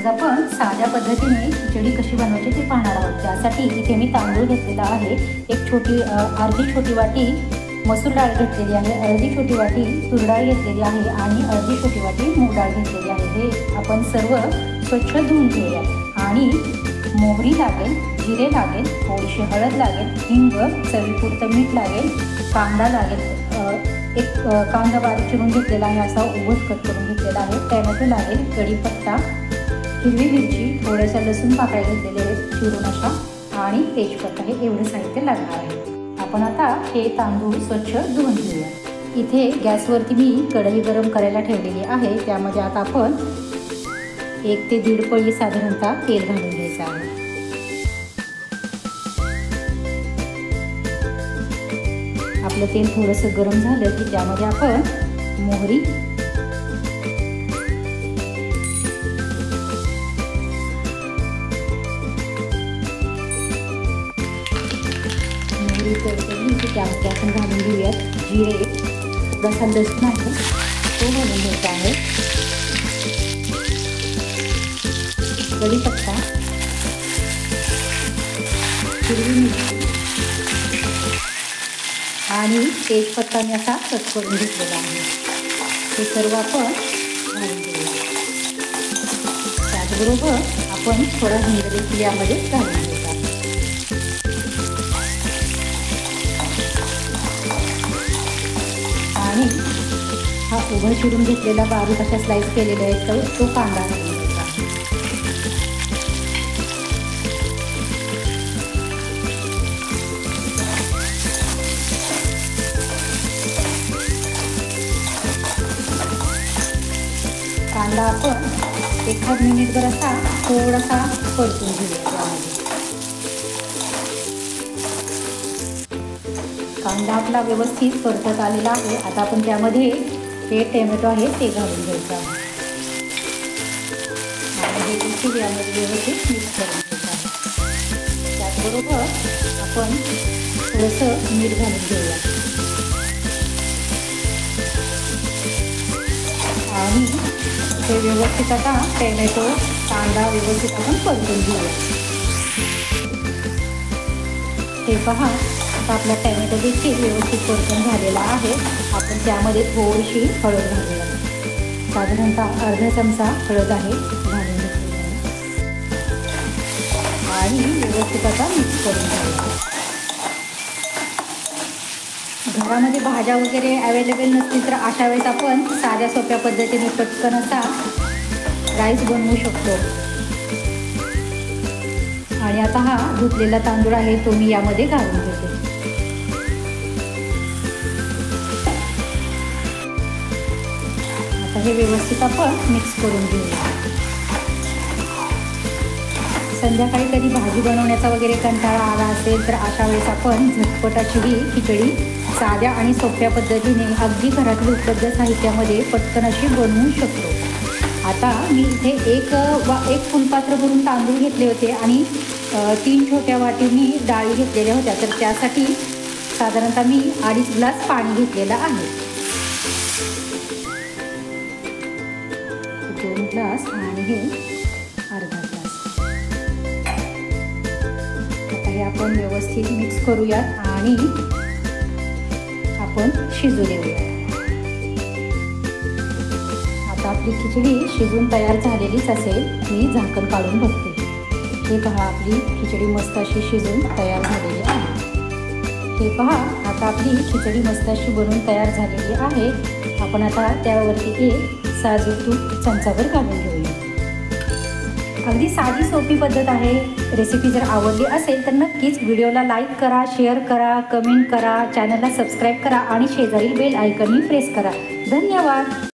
आज आपण साध्या पद्धतीने खिचडी कशी बनवायची ते पाहणार आहोत। त्यासाठी इथे मी तांदूळ घेतलेला आहे, अर्धी छोटी वाटी मसूर डाळ घेतलेली आहे, अर्धी छोटी वाटी तूर डाळ घेतलेली आहे आणि अर्धी छोटी वाटी मूग डाळ घेतलेली आहे। हे आपण सर्व स्वच्छ धुवून घेऊया आणि मोहरी लागेल, जिरे लागेल, थोडीशी हळद लागेल, हिंग, चवीपुरतं मीठ लागेल, कांदा लागेल, एक कांदा बारीक चिरून घेतलेला आहे, असा उभं कट करून घेतलेला आहे, टॅमॅटो लागेल, कढीपत्ता, हिरवी मिरची, थोड्याशा लसूण पाकळ्या घेतलेले आहेत चिरून अशा आणि तेजपत्ता, हे एवढं साहित्य लागणार आहे। आपण आता हे तांदूळ स्वच्छ धुवून घेऊया। इथे गॅसवरती मी कढई गरम करायला ठेवलेली आहे, त्यामध्ये आता आपण 1 ते 1.5 पळी साधारणतः तेल घालून घ्यायचं आहे। आपलं तेल थोडंसं गरम झालं की त्यामध्ये आपण मोहरी, त्यामध्ये आपण घालून घेऊयात जिरे, थोडासा लसूण आहे तो घालून घ्यायचा आहे, कढीपत्ता, हिरवी मिरची आणि तेजपत्ता मी असा कट करून घेतलेला आहे, हे सर्व आपण घालून घेऊया। त्याचबरोबर आपण थोडा हिंग देखील यामध्ये घालून घ्यायचा आणि हा उभा चिरून घेतलेला बारीक अशा स्लाइस केलेला आहे तर तो कांदा घालून घ्यायचा। कांदा आपण 1 मिनिटभर असा थोडासा परतून घेऊया। कांदा आपला व्यवस्थित परतत आलेला आहे, आता आपण त्यामध्ये हे टोमॅटो आहे ते घालून घ्यायचं आहे आणि हे देखील यामध्ये व्यवस्थित मिक्स करून घ्यायचं आहे। त्याचबरोबर आपण थोडंसं मीठ घालून घेऊया आणि हे व्यवस्थित आता टोमॅटो कांदा व्यवस्थित आपण परतून घेऊया। हे पहा, आता आपला टोमॅटो देखील व्यवस्थित परतून झालेला आहे। आपण त्यामध्ये थोडीशी हळद घालूया, साधारणतः अर्धा चमचा हळद आहे घालून घेतलेली आहे आणि व्यवस्थित आता मिक्स करून घेऊया। घरामध्ये भाज्या वगैरे अवेलेबल नसतील तर अशा वेळेस आपण साध्या सोप्या पद्धतीने पटकन असा राईस बनवू शकतो। आणि आता हा धुतलेला तांदूळ आहे तो मी यामध्ये घालून घेते। आता हे व्यवस्थित आपण मिक्स करून घेऊया। संध्याकाळी कधी भाजी बनवण्याचा वगैरे कंटाळा आला असेल तर अशा वेळेस आपण झटपट अशी ही खिचडी साध्या आणि सोप्या पद्धतीने अगदी घरातील उपलब्ध साहित्यामध्ये पटकन अशी बनवू शकतो। आता मी इथे एक फुलपात्र भरून तांदूळ घेतले होते आणि 3 छोट्या वाटींनी डाळी घेतलेल्या होत्या, तर त्यासाठी साधारणतः मी 2.5 ग्लास पाणी घेतलेलं आहे। 2 ग्लास आणि हे अर्धा ग्लास। आता हे आपण व्यवस्थित मिक्स करूयात आणि आपण शिजू देऊया। आता आपली खिचडी शिजून तयार झालेलीच असेल, मी झाकण काढून बघते। हे पहा, आपली खिचडी मस्त अशी शिजून तयार झालेली आहे। हे पहा, आता आपली खिचडी मस्त अशी बनवून तयार झालेली आहे। आपण आता त्यावरती एक साजूक तूप चमचाभर घालून घेऊया। अगदी साधी सोपी पद्धत आहे। रेसिपी जर आवडली असेल तर नक्कीच व्हिडिओला लाईक करा, शेअर करा, कमेंट करा, चॅनलला सबस्क्राईब करा आणि शेजारील बेल आयकॉनही प्रेस करा। धन्यवाद।